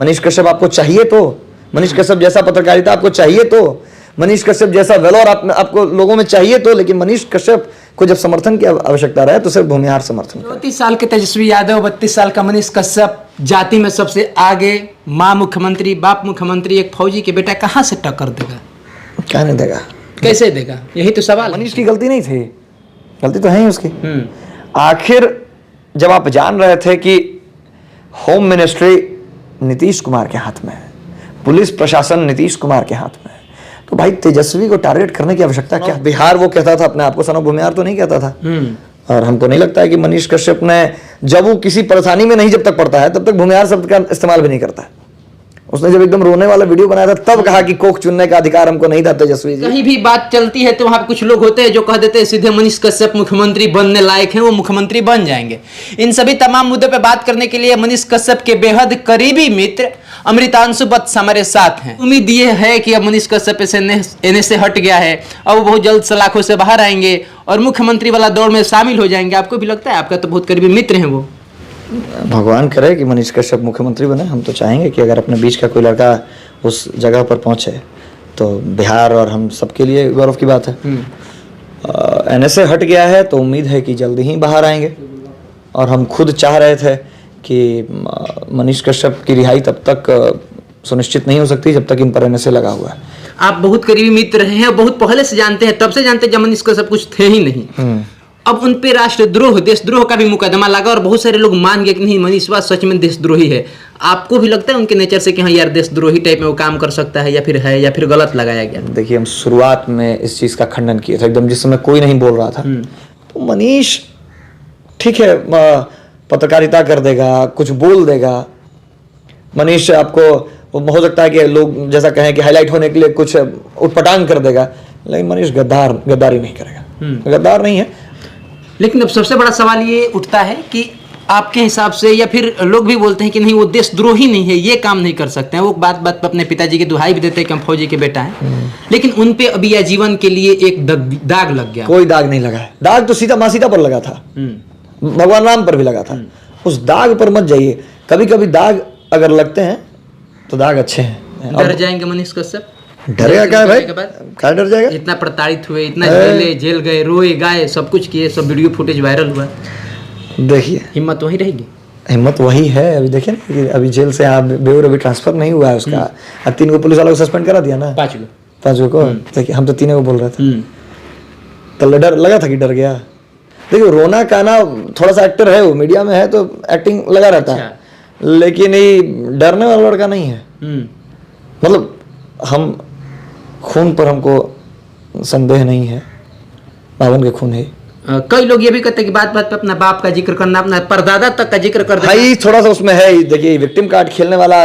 मनीष कश्यप आपको चाहिए तो, मनीष कश्यप जैसा पत्रकारिता आपको चाहिए तो, मनीष कश्यप जैसा वेलोर आपको लोगों में चाहिए तो, लेकिन मनीष कश्यप को जब समर्थन की आवश्यकता रहे तो सिर्फ भूमिहार समर्थन। 34 साल के तेजस्वी यादव, 32 साल का मनीष कश्यप, जाति में सबसे आगे, माँ मुख्यमंत्री, बाप मुख्यमंत्री, एक फौजी के बेटा कहाँ से टक्कर देगा? क्या नहीं देगा, कैसे देगा, यही तो सवाल। मनीष की गलती नहीं थी, गलती तो है ही उसकी। आखिर जब आप जान रहे थे कि होम मिनिस्ट्री नीतीश कुमार के हाथ में है, पुलिस प्रशासन नीतीश कुमार के हाथ में है, तो भाई तेजस्वी को टारगेट करने की आवश्यकता क्या? बिहार वो कहता था अपने आप को, सन ऑफ भूमिहार तो नहीं कहता था। और हमको नहीं लगता है कि मनीष कश्यप ने, जब वो किसी परेशानी में नहीं जब तक पड़ता है तब तक भूमिहार शब्द का इस्तेमाल भी नहीं करता है। उसने जब एकदम रोने वाला वीडियो बनाया था तब कहा कि कोख चुनने का अधिकार हमको नहीं था तेजस्वी जी। कहीं भी बात चलती है तो वहां पे कुछ लोग होते हैं जो कह देते हैं सीधे मनीष कश्यप मुख्यमंत्री बनने लायक हैं, वो मुख्यमंत्री बन जाएंगे। इन सभी तमाम मुद्दों पे बात करने के लिए मनीष कश्यप के बेहद करीबी मित्र अमृतांशु वत्स हमारे साथ हैं। उम्मीद ये है कि अब मनीष कश्यप एने से हट गया है, अब वो बहुत जल्द सलाखों से बाहर आएंगे और मुख्यमंत्री वाला दौड़ में शामिल हो जाएंगे। आपको भी लगता है? आपका तो बहुत करीबी मित्र हैं वो। भगवान करे कि मनीष कश्यप मुख्यमंत्री बने। हम तो चाहेंगे कि अगर अपने बीच का कोई लड़का उस जगह पर पहुंचे तो बिहार और हम सबके लिए गौरव की बात है। एनएस से हट गया है तो उम्मीद है कि जल्दी ही बाहर आएंगे, और हम खुद चाह रहे थे कि मनीष कश्यप की रिहाई तब तक सुनिश्चित नहीं हो सकती जब तक इन पर एनएस लगा हुआ है। आप बहुत करीबी मित्र रहे हैं, बहुत पहले से जानते हैं, तब से जानते हैं जब मनीष कश्यप कुछ थे ही नहीं। अब उन पे राष्ट्रद्रोह, देशद्रोह का भी मुकदमा लगा और बहुत सारे लोग मान गए कि नहीं मनीष सच में देशद्रोही है। आपको भी लगता है उनके नेचर से कि हाँ यार देशद्रोही टाइप में वो काम कर सकता है, या फिर है, या फिर गलत लगाया गया? देखिए, हम शुरुआत में इस चीज का खंडन किया था एकदम, जिस समय कोई नहीं बोल रहा था। तो मनीष ठीक है, पत्रकारिता कर देगा, कुछ बोल देगा। मनीष आपको हो सकता है कि लोग जैसा कहें कि हाईलाइट होने के लिए कुछ उटपटांग कर देगा, लेकिन मनीष गद्दारी नहीं करेगा, गद्दार नहीं है। लेकिन अब सबसे बड़ा सवाल ये उठता है कि आपके हिसाब से, या फिर लोग भी बोलते हैं कि नहीं वो देशद्रोही नहीं है, ये काम नहीं कर सकते हैं। वो बात बात पर अपने पिताजी की दुहाई भी देते हैं कि हम फौजी के बेटा हैं, लेकिन उन पे अभी आजीवन के लिए एक दाग लग गया। कोई दाग नहीं लगा है। दाग तो सीता माँ सीता पर लगा था, भगवान राम पर भी लगा था। उस दाग पर मत जाइए। कभी कभी दाग अगर लगते हैं तो दाग अच्छे हैं। डर जाएंगे मनीष कश्यप? डरेगा क्या भाई, क्या डर जाएगा? इतना प्रताड़ित हुए, इतना जेल गए, रोए गाए, सब कुछ किए, सब वीडियो फुटेज वायरल हुआ। देखिए हिम्मत वही रहेगी, हिम्मत वही है। अभी देखिए ना कि अभी जेल से बेऊर अभी ट्रांसफर नहीं हुआ है उसका। अब 3 को पुलिस वालों को सस्पेंड करा दिया ना, 5 को। देखिए हम तो 3 को बोल रहे थे, तो डर लगा था कि डर गया। देखिए रोना काना थोड़ा सा एक्टर है, वो मीडिया में है तो एक्टिंग लगा रहता है, लेकिन ये डरने वाला लड़का नहीं है। मतलब हम खून पर हमको संदेह नहीं है, बावन के खून है। कई लोग ये भी कहते हैं कि बात बात पे अपना बाप का जिक्र करना, अपना परदादा तक का जिक्र कर देना। भाई थोड़ा सा उसमें है। देखिए विक्टिम कार्ड खेलने वाला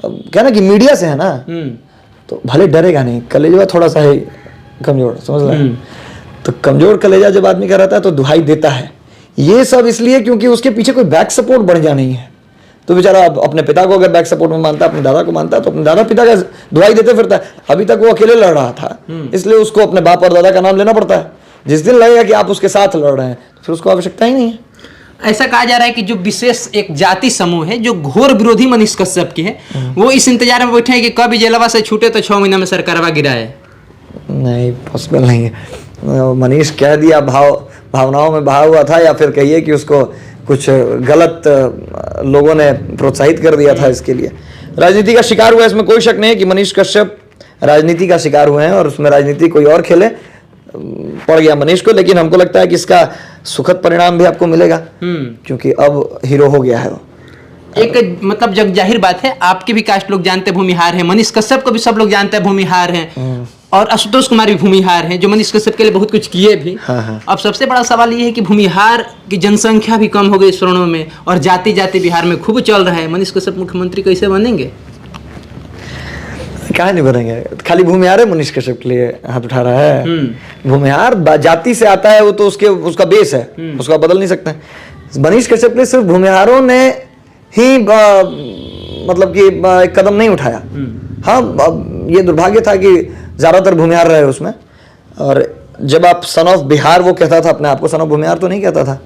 क्या ना कि मीडिया से है ना, तो भले डरेगा नहीं, कलेजा थोड़ा सा है कमजोर, समझ रहे? तो कमजोर कलेजा जब आदमी का रहता है तो दुहाई देता है। ये सब इसलिए क्योंकि उसके पीछे कोई बैक सपोर्ट बढ़ जा नहीं है। तो बेचारा अपने पिता को अगर बैक सपोर्ट में मानता है, अपने दादा को मानता है, तो अपने दादा पिता का दुहाई देते फिरता है। अभी तक वो अकेले लड़ रहा था, इसलिए उसको अपने बाप और दादा का नाम लेना पड़ता है। जिस दिन लगेगा कि आप उसके साथ लड़ रहे हैं तो फिर उसको आवश्यकता ही नहीं है। ऐसा कहा जा रहा है कि जो विशेष एक जाति समूह है जो घोर विरोधी मनीष कश्यप की है, वो इस इंतजार में बैठे हैं कि कब जेलवा से छूटे तो 6 महीना में सरकारवा गिराए। नहीं, पॉसिबल नहीं है। मनीष कह दिया, भावनाओं में बहा हुआ था, या फिर कहिए कि उसको कुछ गलत लोगों ने प्रोत्साहित कर दिया था इसके लिए। राजनीति का शिकार हुआ, इसमें कोई शक नहीं है कि मनीष कश्यप राजनीति का शिकार हुए हैं, और उसमें राजनीति कोई और खेले पड़ गया मनीष को। लेकिन हमको लगता है कि इसका सुखद परिणाम भी आपको मिलेगा, क्योंकि अब हीरो हो गया है वो। एक मतलब जग जाहिर बात है, आपके भी कास्ट लोग जानते हैं भूमिहार है, मनीष कश्यप को भी सब लोग जानते हैं भूमिहार हैं, और आशुतोष कुमार भी भूमिहार हैं जो मनीष कश्यप के लिए बहुत कुछ किए भी। अब सबसे बड़ा सवाल ये है कि भूमिहार की जनसंख्या भी कम हो गई स्वर्णों में, और जाति बिहार में खूब चल रहा है। मनीष कश्यप मुख्यमंत्री कैसे बनेंगे? क्या नहीं बनेंगे? खाली भूमिहार है मनीष कश्यप के लिए हाथ उठा रहा है? भूमिहार जाति से आता है, वो तो उसका बेस है, उसका बदल नहीं सकते। मनीष कश्यप के सिर्फ भूमिहारों ने ही मतलब कि एक कदम नहीं उठाया। हाँ, ये दुर्भाग्य था कि ज्यादातर भूमिहार रहे उसमें। और जब आप सन ऑफ बिहार वो कहता था अपने आप को, सन ऑफ भूमिहार तो नहीं कहता था।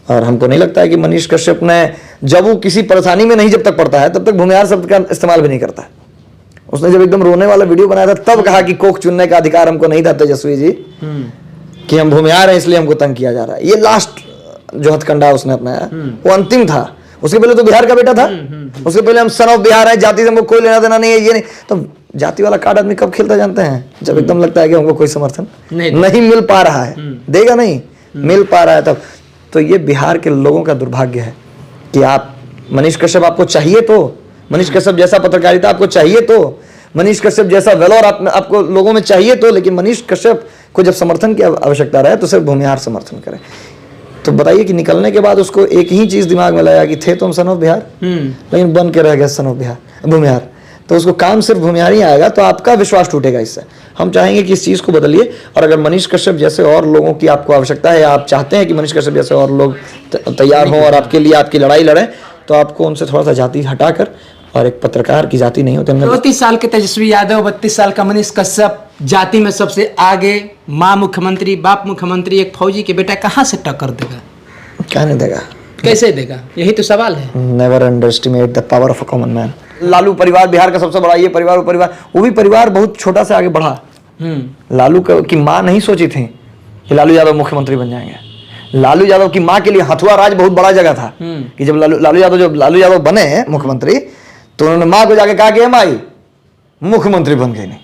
और हमको नहीं लगता है कि मनीष कश्यप ने, जब वो किसी परेशानी में नहीं जब तक पड़ता है तब तक भूमिहार शब्द का इस्तेमाल भी नहीं करता है। उसने जब एकदम रोने वाला वीडियो बनाया था तब कहा कि कोख चुनने का अधिकार हमको नहीं था तेजस्वी जी, कि हम भूमिहार हैं इसलिए हमको तंग किया जा रहा है। ये लास्ट जो हथकंडा उसने अपनाया वो अंतिम था। उसके पहले तो बिहार का बेटा था, उसके पहले हम सन ऑफ बिहार है, जाति से हमको कोई लेना देना नहीं है, ये नहीं। तो जाति वाला कार्ड आदमी कब खेलता जानते हैं? जब एकदम लगता है कि हमको कोई समर्थन नहीं मिल पा रहा है, देगा नहीं, मिल पा रहा है तब। तो ये बिहार के लोगों का दुर्भाग्य है कि आप, मनीष कश्यप आपको चाहिए तो, मनीष कश्यप जैसा पत्रकारिता आपको चाहिए तो, मनीष कश्यप जैसा वेलोर आपको लोगों में चाहिए तो, लेकिन मनीष कश्यप को जब समर्थन की आवश्यकता रहे तो सिर्फ भूमिहार समर्थन करें। तो बताइए कि निकलने के बाद उसको एक ही चीज दिमाग में लाया कि थे तो हम सन ऑफ बिहार, लेकिन बन के रह गए सन ऑफ बिहार, भूमिहार। तो उसको काम सिर्फ भूमिहार ही आएगा, तो आपका विश्वास टूटेगा इससे। हम चाहेंगे कि इस चीज को बदलिए, और अगर मनीष कश्यप जैसे और लोगों की आपको आवश्यकता है, या आप चाहते हैं कि मनीष कश्यप जैसे और लोग तैयार हों और आपके लिए आपकी लड़ाई लड़ें, तो आपको उनसे थोड़ा सा जाति हटाकर, और एक पत्रकार की जाति नहीं होती। 34 साल के तेजस्वी यादव, 32 साल का मनीष कश्यप, जाति में सबसे आगे, माँ मुख्यमंत्री, बाप मुख्यमंत्री, एक फौजी के बेटा कहाँ से टक्कर देगा? क्या नहीं देगा, कैसे देगा, यही तो सवाल है। Never underestimate the power of a common man. Lalu परिवार बिहार का सबसे बड़ा, ये परिवार, वो परिवार, वो भी परिवार बहुत छोटा से आगे बढ़ा। लालू की माँ नहीं सोची थी कि लालू यादव मुख्यमंत्री बन जाएंगे। लालू यादव की माँ के लिए हथुआ राज बहुत बड़ा जगह था, कि जब लालू यादव बने मुख्यमंत्री, तो उन्होंने माँ को जाके कहा कि माई मुख्यमंत्री बन गए नहीं।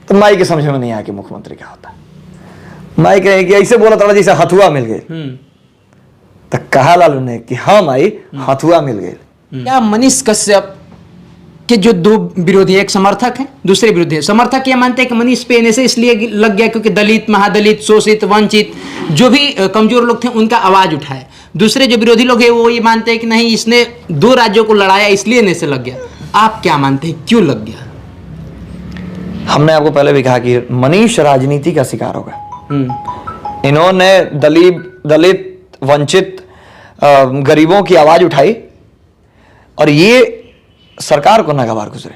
तो माई के समझ में नहीं आया कि मुख्यमंत्री क्या होता है। माई कहे कि ऐसे बोला था जैसे हथुआ मिल गए। तो कहा लालू ने कि हाँ माई, हथुआ मिल गए। क्या मनीष कश्यप के जो दो विरोधी, एक समर्थक है, दूसरे विरोधी है। समर्थक ये मानते हैं कि मनीष पे ऐसे इसलिए लग गया क्योंकि दलित, महादलित, शोषित, वंचित, जो भी कमजोर लोग थे उनका आवाज उठाए। दूसरे जो विरोधी लोग हैं वो ये मानते हैं कि नहीं, इसने 2 राज्यों को लड़ाया इसलिए नहीं से लग गया। आप क्या मानते हैं, क्यों लग गया? हमने आपको पहले भी कहा कि मनीष राजनीति का शिकार होगा। इन्होंने दलित, वंचित, गरीबों की आवाज उठाई, और ये सरकार को नागवार गुजरे,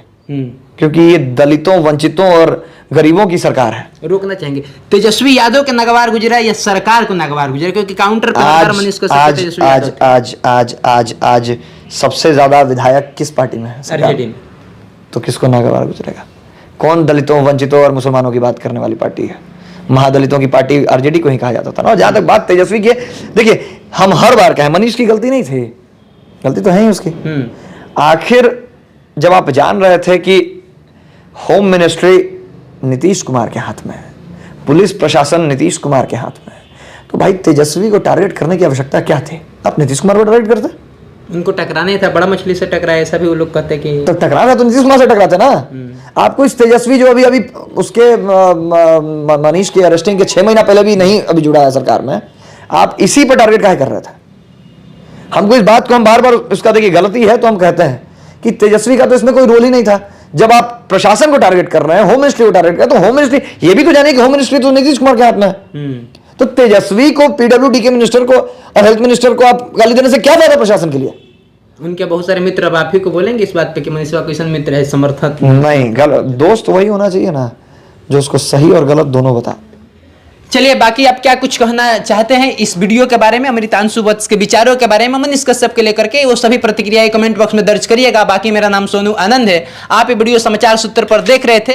क्योंकि ये दलितों, वंचितों और गरीबों की सरकार है। रोकना चाहेंगे तेजस्वी यादव के नागवार गुजरा या सरकार को नागवार गुजरा? क्योंकि काउंटर पर मनीष कश्यप, आज सबसे ज्यादा विधायक किस पार्टी में है? आरजेडी में। तो किसको नागवार गुजरेगा? कौन दलितों, वंचितों और मुसलमानों की बात करने वाली पार्टी है? महादलितों की पार्टी आरजेडी को ही कहा जाता था ना। और जहां तक बात तेजस्वी की है, देखिए हम हर बार कहें मनीष की गलती नहीं थी, गलती तो है ही उसकी। आखिर जब आप जान रहे थे कि होम मिनिस्ट्री नीतीश कुमार के हाथ में है, पुलिस प्रशासन नीतीश कुमार के हाथ में है, तो भाई तेजस्वी को टारगेट करने की आवश्यकता क्या थी? आप नीतीश कुमार को टारगेट करते? उनको टकराने था, बड़ा मछली से टकराया, ऐसा भी वो लोग कहते कि तो टकराना तो नीतीश कुमार से टकराते ना। आपको इस तेजस्वी जो अभी उसके मनीष की अरेस्टिंग के 6 महीना पहले भी नहीं अभी जुड़ा है सरकार में, आप इसी पर टारगेट काहे कर रहे थे? हमको इस बात को, हम बार बार उसका देखिए गलती है तो हम कहते हैं कि तेजस्वी का तो इसमें कोई रोल ही नहीं था। जब आप प्रशासन को टारगेट कर रहे हैं, होम मिनिस्ट्री को टारगेट कर रहे हैं, तो होम मिनिस्ट्री ये भी तो जाने कि होम मिनिस्ट्री तो नीतीश कुमार के हाथ में है। तो तेजस्वी को, पीडब्ल्यूडी के मिनिस्टर को और हेल्थ मिनिस्टर को आप गाली देने से क्या फायदा प्रशासन के लिए? उनके बहुत सारे मित्र, अब आप ही को बोलेंगे इस बात पे कि मनीष कैसन मित्र है, समर्थक नहीं, गलत दोस्त वही होना चाहिए ना जो उसको सही और गलत दोनों बता। चलिए, बाकी आप क्या कुछ कहना चाहते हैं इस वीडियो के बारे में, अमृतांशु वत्स के विचारों के बारे में, मनीष कश्यप के लेकर के, वो सभी प्रतिक्रियाएं कमेंट बॉक्स में दर्ज करिएगा। बाकी मेरा नाम सोनू आनंद है, आप ये वीडियो समाचार सूत्र पर देख रहे थे।